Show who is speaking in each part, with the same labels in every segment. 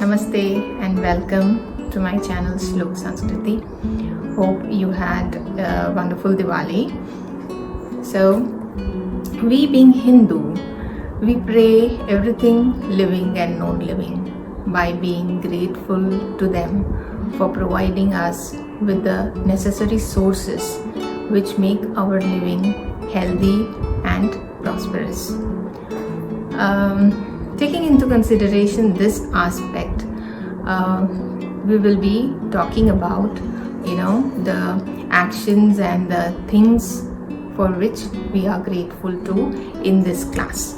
Speaker 1: Namaste and welcome to my channel Shlokas SANSKRITI. Hope you had a wonderful Diwali. So, we being Hindu, we pray everything living and non-living by being grateful to them for providing us with the necessary sources which make our living healthy and prosperous. Taking into consideration this aspect, we will be talking about, the actions and the things for which we are grateful to in this class.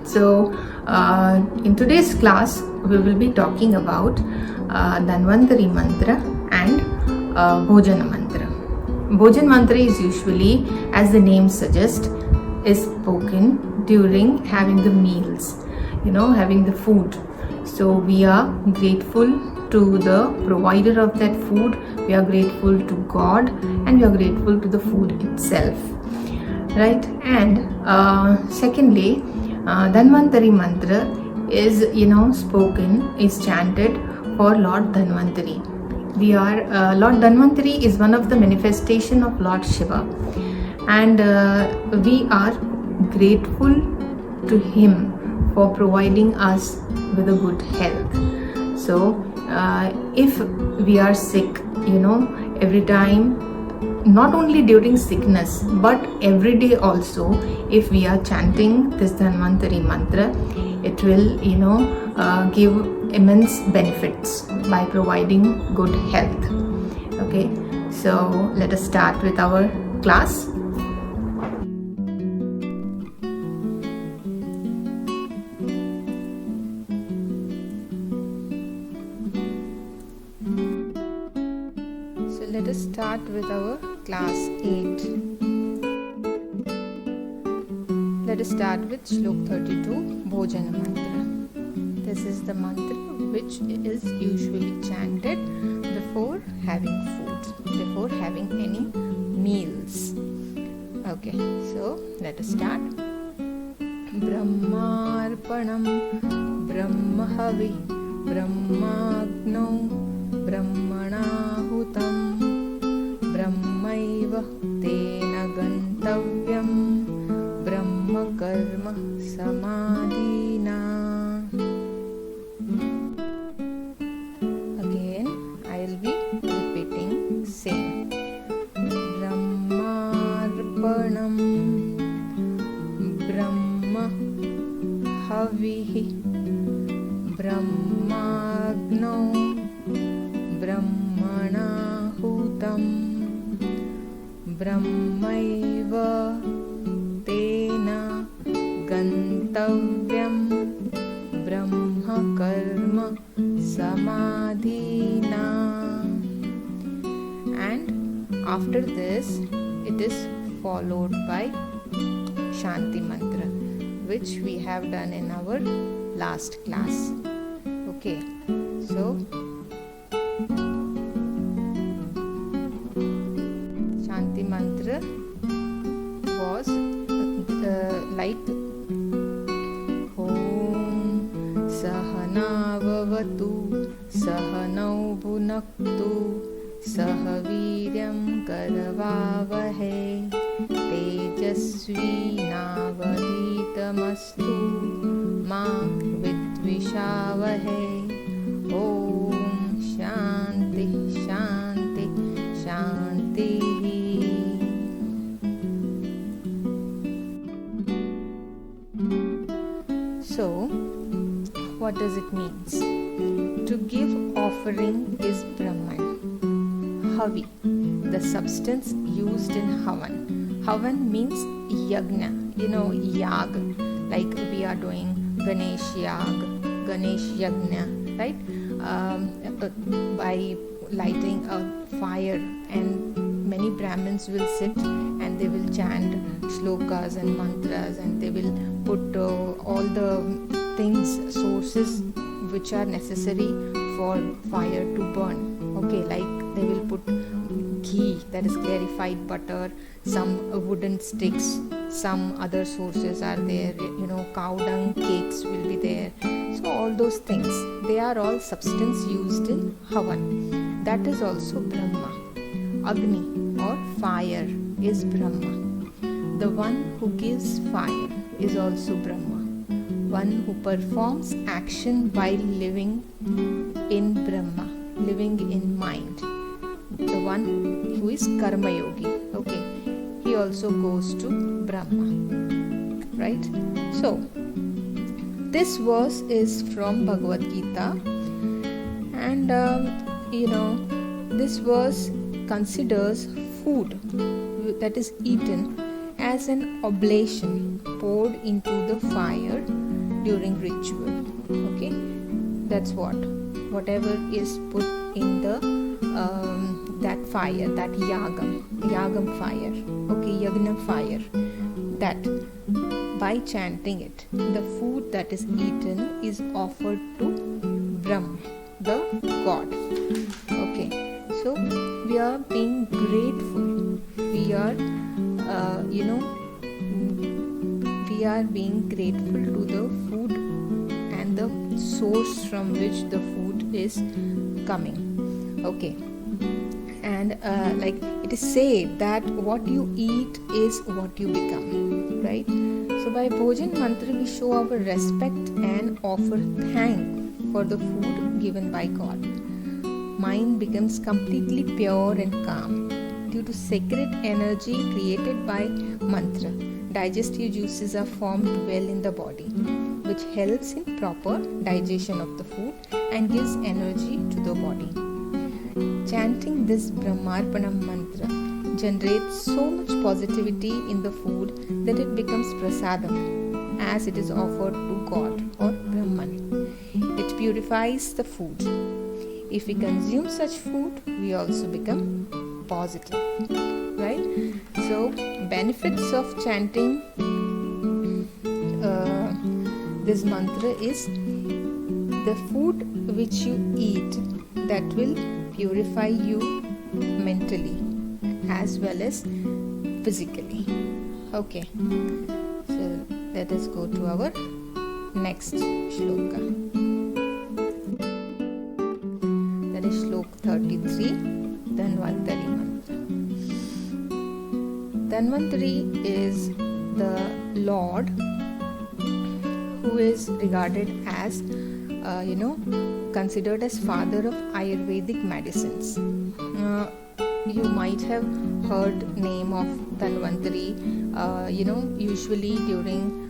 Speaker 1: So, in today's class, we will be talking about Dhanvantari mantra and Bhojan mantra. Bhojan mantra is usually, as the name suggests, is spoken during having the meals, having the food. So we are grateful to the provider of that food, we are grateful to God, and we are grateful to the food itself, right? And secondly, Dhanvantari mantra is spoken, is chanted for Lord Dhanvantari. Lord Dhanvantari is one of the manifestation of Lord Shiva, and we are grateful to him for providing us with a good health. So if we are sick, every time, not only during sickness but every day also, if we are chanting this Dhanvantari mantra, it will give immense benefits by providing good health. Okay, so let us start with our class. Let us start with our class 8. Let us start with Shlok 32, Bhojan mantra. This is the mantra which is usually chanted before having food, before having any meals. Okay, so let us start. Brahmarpanam Brahmahavi Brahmagno Brahmanahutam Brahmaiva Tena Gantavyam Brahma Karma Samadhina. Again, I will be repeating same. Brahmarpanam Brahma Havihi Brahmagno Brahmanahutam Brahmaiva Tena Gantavyam Brahma Karma Samadhina. And after this, it is followed by Shanti mantra, which we have done in our last class. Okay, so Shanti mantra was like Om Sahanavavatu Sahanau Bhunaktu Sahaviryam Karavavahe Tejasvi Navaditamastu Ma Vidvishavahe. Om Shanti Shanti Shanti. So, what does it mean? To give offering is Brahman. Havi, the substance used in Havan. Havan means yagna, yag, like we are doing Ganesh yag, Ganesh yagna, right? By lighting a fire, and many Brahmins will sit and they will chant shlokas and mantras, and they will put all the things, sources which are necessary for fire to burn. Okay, like they will put ghee, that is clarified butter, some wooden sticks, some other sources are there, cow dung cakes will be there. So all those things, they are all substance used in Havan. That is also Brahma. Agni or fire is Brahma. The one who gives fire is also Brahma. One who performs action while living in Brahma, living in mind. The one who is Karma Yogi. Okay, he also goes to Brahma. Right? So, this verse is from Bhagavad Gita, and this verse considers food that is eaten as an oblation poured into the fire during ritual. Okay, that's whatever is put in the that fire, that yagam fire, okay, yagna fire, that by chanting it, the food that is eaten is offered to Brahma, the God. Okay, so we are being grateful. We are we are being grateful to the food and the source from which the food is coming. Okay, and like it is said that what you eat is what you become, right? So by Bhojan Mantra we show our respect and offer thanks for the food given by God. Mind becomes completely pure and calm due to sacred energy created by mantra. Digestive juices are formed well in the body, which helps in proper digestion of the food and gives energy to the body. Chanting this Brahmarpanam mantra generates so much positivity in the food that it becomes prasadam, as it is offered to God or Brahman. It purifies the food. If we consume such food, we also become positive, right? So, benefits of chanting this mantra is the food which you eat that will purify you mentally as well as physically. Okay, so let us go to our next shloka. That is Shlok 33, Dhanvantari mantra. Dhanvantari is the Lord who is regarded as considered as father of Ayurvedic medicines. You might have heard name of Dhanvantari usually during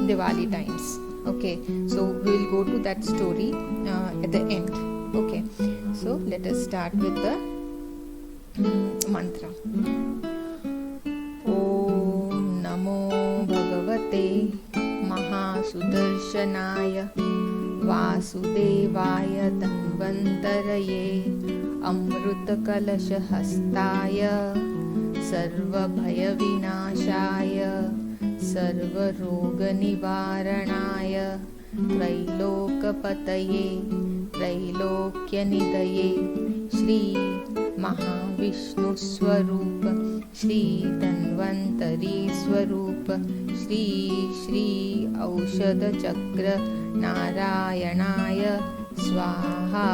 Speaker 1: Diwali times. Okay, so we will go to that story at the end. Okay, so let us start with the mantra. Om Namo Bhagavate Mahasudarshanaya Vasudevaya Dhanvantaraye Amrutakalashahastaya Sarvabhaya Vinashaya Sarvaroga Nivaranaya Trailokapataye Trailokyanidhaye Shri Mahavishnu Swarupa Shri Dhanvantari Swarupa Shri Shri Aushadha Chakra Narayanaya Swaha.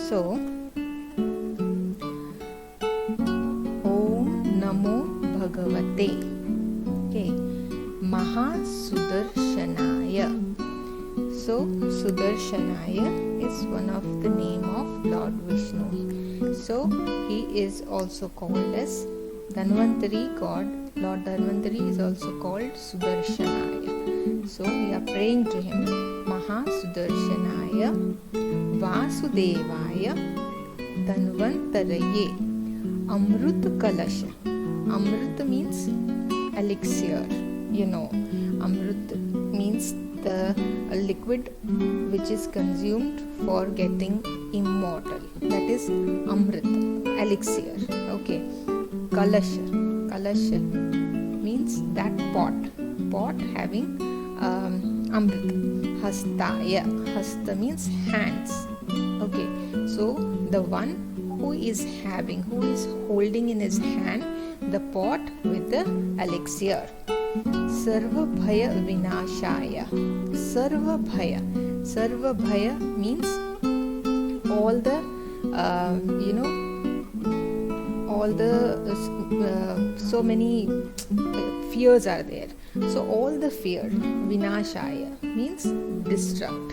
Speaker 1: So, Om Namo Bhagavate, okay, Mahasudarshanaya. So, Sudarshanaya is one of the name of Lord Vishnu. So, he is also called as Dhanvantari God. Lord Dhanvantari is also called Sudarshanaya. So, we are praying to him. Mahasudarshanaya Vasudevaya Dhanvantaraye Amrut Kalasha. Amrut means elixir. Amrut means the liquid which is consumed for getting immortal. That is Amrit, elixir. Okay. Kalasha. Kalasha means that pot having Amrit. Hastaya. Hasta means hands. Okay. So the one who is holding in his hand the pot with the elixir. Sarva Bhaya Vinashaya. Sarva Bhaya means all the so many fears are there. So all the fear, Vinashaya means destruct.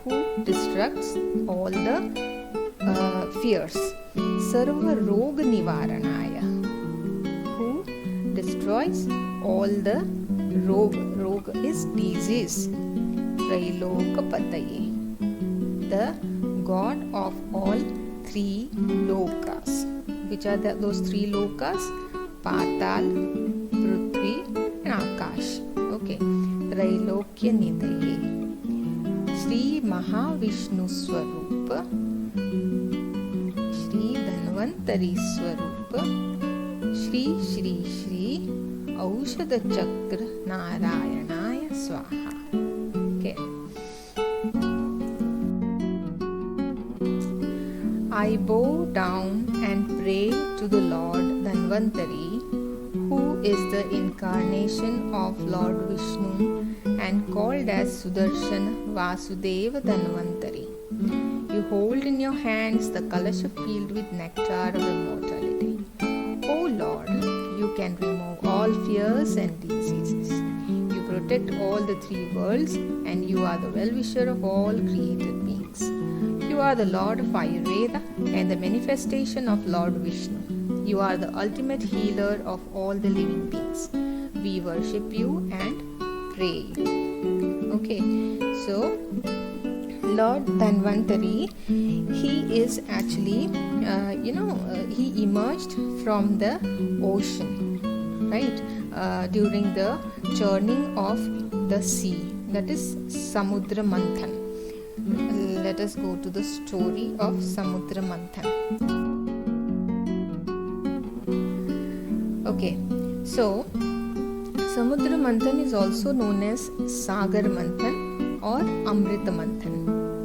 Speaker 1: Who destructs all the fears? Sarva Roga Nivaranaya. Who destroys all the roga. Roga is disease. Trailokapataye. The God of all three lokas. Which are those three lokas? Patal, Prithvi and Akash. Okay. Trailokya Nidaye. Shri Mahavishnu Swarupa. Shri Dhanvantari Swarupa. Shri Aushadha Chakra Narayanaya Swaha. Okay. I bow down and pray to the Lord Dhanvantari, who is the incarnation of Lord Vishnu and called as Sudarshana Vasudeva Dhanvantari. You hold in your hands the kalasha filled with nectar of immortality. O Lord, you can remove all fears and diseases. You protect all the three worlds, and you are the well-wisher of all created beings. You are the Lord of Ayurveda and the manifestation of Lord Vishnu. You are the ultimate healer of all the living beings. We worship you and pray. Okay, so Lord Dhanvantari, he is actually, he emerged from the ocean, right, during the churning of the sea, that is Samudra manthan. Let us go to the story of Samudra manthan. Okay, so Samudra manthan is also known as Sagar manthan or Amrita manthan.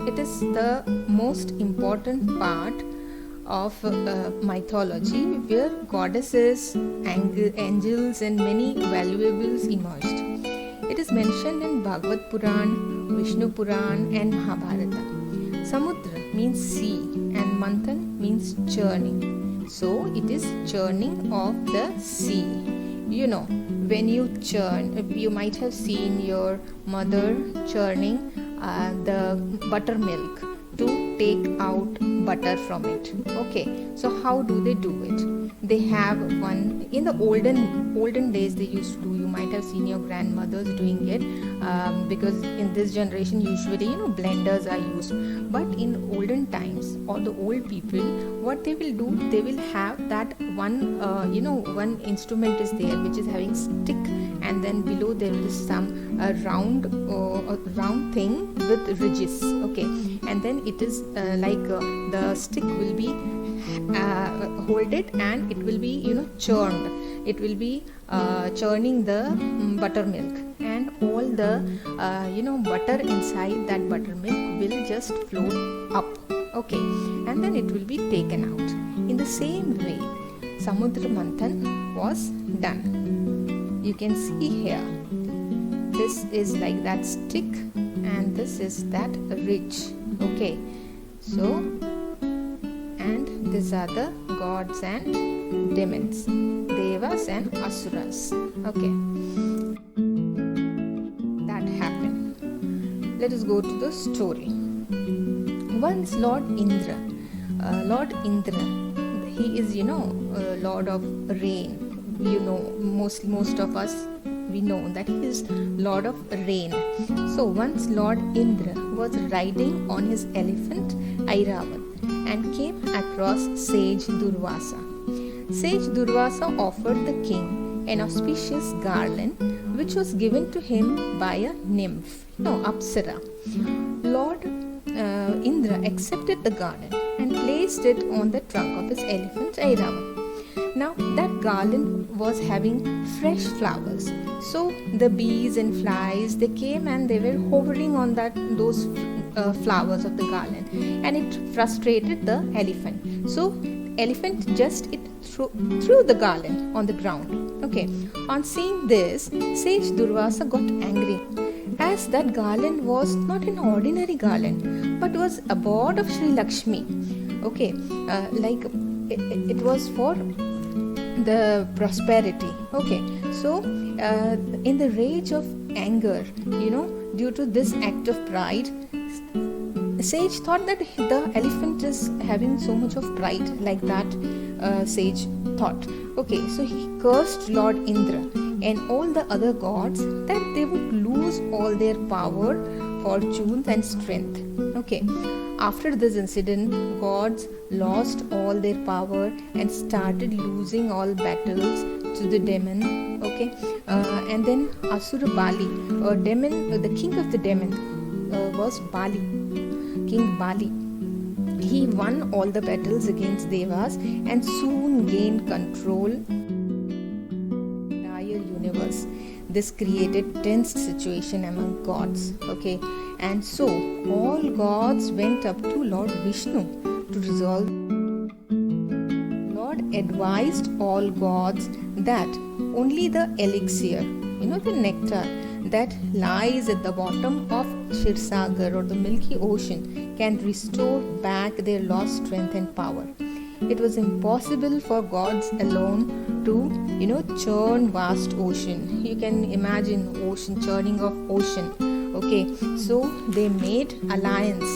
Speaker 1: It is the most important part of mythology where goddesses, angels and many valuables emerged. It is mentioned in Bhagavad Puran, Vishnu Puran and Mahabharata. Samudra means sea and manthan means churning. So it is churning of the sea. You know, when you churn, you might have seen your mother churning the buttermilk to take out butter from it. Okay, so how do they do it? They have one, in the olden days they used to do, you might have seen your grandmothers doing it, because in this generation usually blenders are used, but in olden times, or the old people, what they will do, they will have that one one instrument is there which is having stick, and then below there is some round thing with ridges. Okay, and then it is the stick will be hold it and it will be churned. It will be churning the buttermilk, and all the butter inside that buttermilk will just float up. Okay, and then it will be taken out. In the same way, Samudra manthan was done. You can see here, this is like that stick and this is that ridge. Okay, so, and these are the gods and demons, devas and asuras. Okay, that happened. Let us go to the story. Once Lord Indra, he is Lord of rain. Most of us, we know that he is Lord of rain. So once Lord Indra was riding on his elephant Airavan and came across sage Durvasa. Sage Durvasa offered the king an auspicious garland which was given to him by a nymph, Apsara. Lord Indra accepted the garland and placed it on the trunk of his elephant Airavan. Now that garland was having fresh flowers, so the bees and flies, they came and they were hovering on those flowers of the garland, and it frustrated the elephant. So elephant just threw the garland on the ground. Okay. On seeing this, sage Durvasa got angry, as that garland was not an ordinary garland, but was a abode of Sri Lakshmi. Okay, like it was for the prosperity. Okay, so in the rage of anger, due to this act of pride, sage thought that the elephant is having so much of pride, like that sage thought. Okay, so he cursed Lord Indra and all the other gods that they would lose all their power, fortune and strength. Okay, after this incident, gods lost all their power and started losing all battles to the demon. Okay, and then Asura Bali, demon, the king of the demon, was Bali, King Bali. He won all the battles against Devas and soon gained control of the entire universe. This created tense situation among gods. Okay, and so all gods went up to Lord Vishnu to resolve. Lord advised all gods that only the elixir, the nectar that lies at the bottom of Kshirsagar or the Milky Ocean can restore back their lost strength and power. It was impossible for gods alone to, churn vast ocean. You can imagine ocean, churning of ocean. Okay, so they made alliance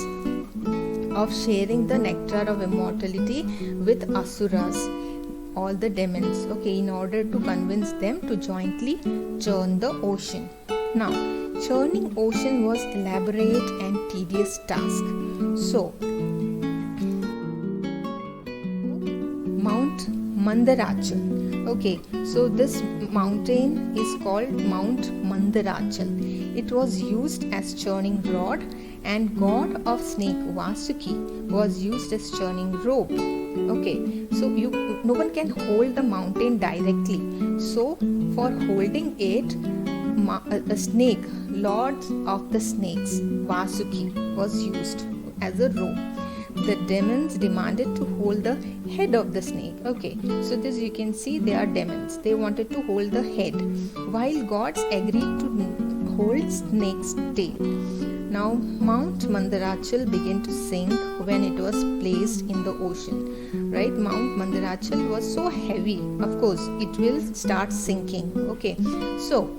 Speaker 1: of sharing the nectar of immortality with asuras, all the demons, okay, in order to convince them to jointly churn the ocean. Now, churning ocean was elaborate and tedious task. So, Mount Mandarachal. Okay, so this mountain is called Mount Mandarachal. It was used as churning rod, and god of snake Vasuki was used as churning rope. Okay, so no one can hold the mountain directly. So for holding it, a snake, lord of the snakes, Vasuki, was used as a rope. The demons demanded to hold the head of the snake. Okay, so this you can see, they are demons. They wanted to hold the head, while gods agreed to hold snake's tail. Now Mount Mandarachal began to sink when it was placed in the ocean. Right, Mount Mandarachal was so heavy, of course it will start sinking. Okay, so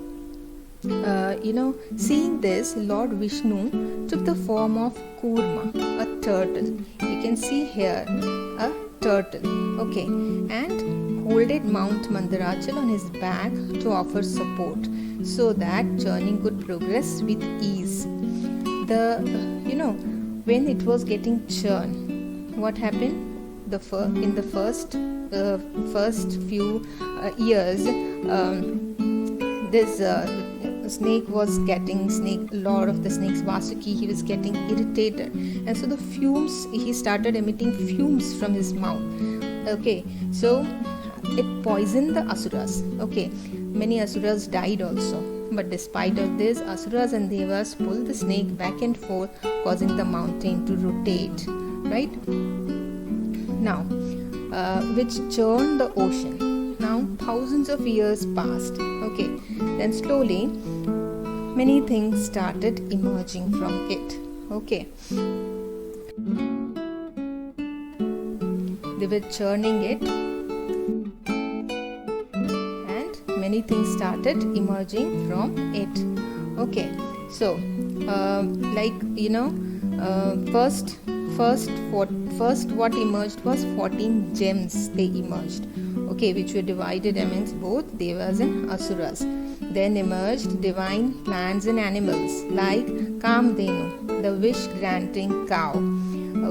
Speaker 1: seeing this, Lord Vishnu took the form of Kurma, a turtle. You can see here a turtle. Okay, and holded Mount Mandarachal on his back to offer support so that journey could progress with ease. When it was getting churned, what happened? In the first few years, this snake was getting lord of the snakes Vasuki, he was getting irritated, and so the fumes, he started emitting fumes from his mouth. Okay, so it poisoned the asuras. Okay, many asuras died also. But despite of this, asuras and devas pulled the snake back and forth, causing the mountain to rotate. Right? Now, which churned the ocean. Now, thousands of years passed. Okay, then slowly, many things started emerging from it. Okay, they were churning it, and many things started emerging from it. Okay, so first what emerged was 14 gems. They emerged, okay, which were divided amongst both devas and asuras. Then emerged divine plants and animals like Kamdenu, the wish-granting cow.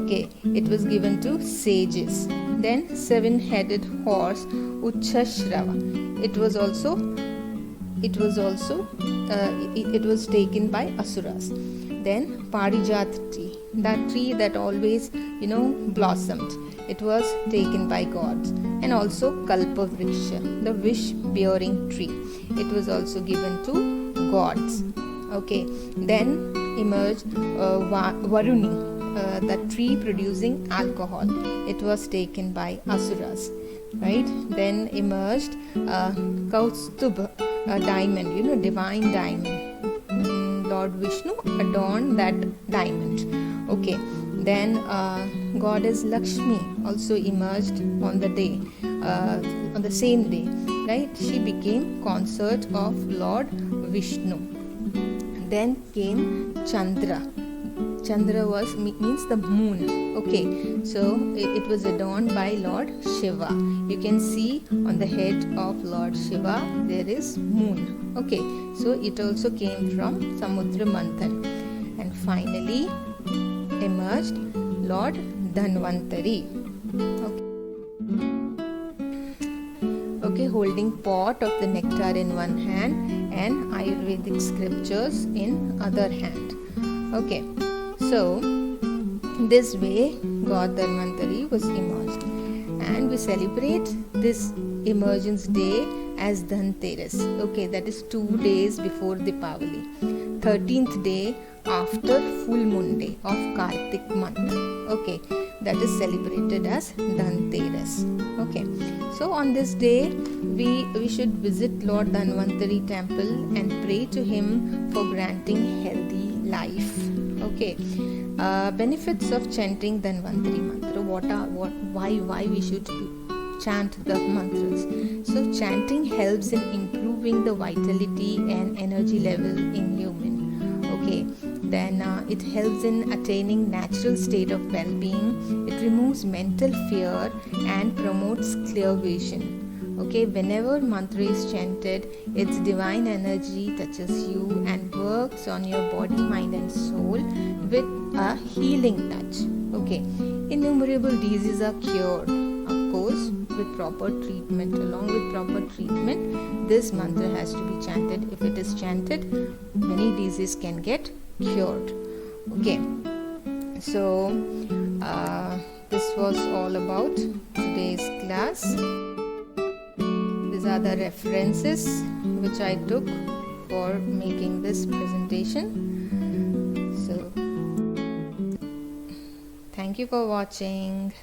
Speaker 1: Okay, it was given to sages. Then 7-headed horse Uchchashrava. It was taken by asuras. Then Parijat tree, that tree that always blossomed. It was taken by gods. And also Kalpavriksha, the wish-bearing tree. It was also given to gods. Okay, then emerged Varuni, the tree producing alcohol. It was taken by Asuras, right? Then emerged Kaustubh, a diamond, divine diamond. Lord Vishnu adorned that diamond. Okay. Then goddess Lakshmi also emerged on the same day, right? She became consort of Lord Vishnu. Then came Chandra. Chandra means the moon. Okay, so it was adorned by Lord Shiva. You can see on the head of Lord Shiva there is moon. Okay, so it also came from Samudra manthan. And finally emerged Lord Dhanvantari. Okay, holding pot of the nectar in one hand and Ayurvedic scriptures in other hand. Okay, so this way God Dhanvantari was emerged, and we celebrate this emergence day as Dhanteras. Okay, that is 2 days before Deepavali, 13th day after full moon day of Kartik month. Okay, that is celebrated as Dhanteras. Okay, so on this day we should visit Lord Dhanvantari temple and pray to him for granting healthy life. Okay, benefits of chanting Dhanvantari mantra. Why we should chant the mantras? So chanting helps in improving the vitality and energy level in human. Okay, then it helps in attaining natural state of well-being. It removes mental fear and promotes clear vision. Okay, whenever mantra is chanted, its divine energy touches you and works on your body, mind and soul with a healing touch. Okay, innumerable diseases are cured, of course, with proper treatment. Along with proper treatment, this mantra has to be chanted. If it is chanted, many diseases can get cured. Okay, so this was all about today's class. These are the references which I took for making this presentation. So thank you for watching.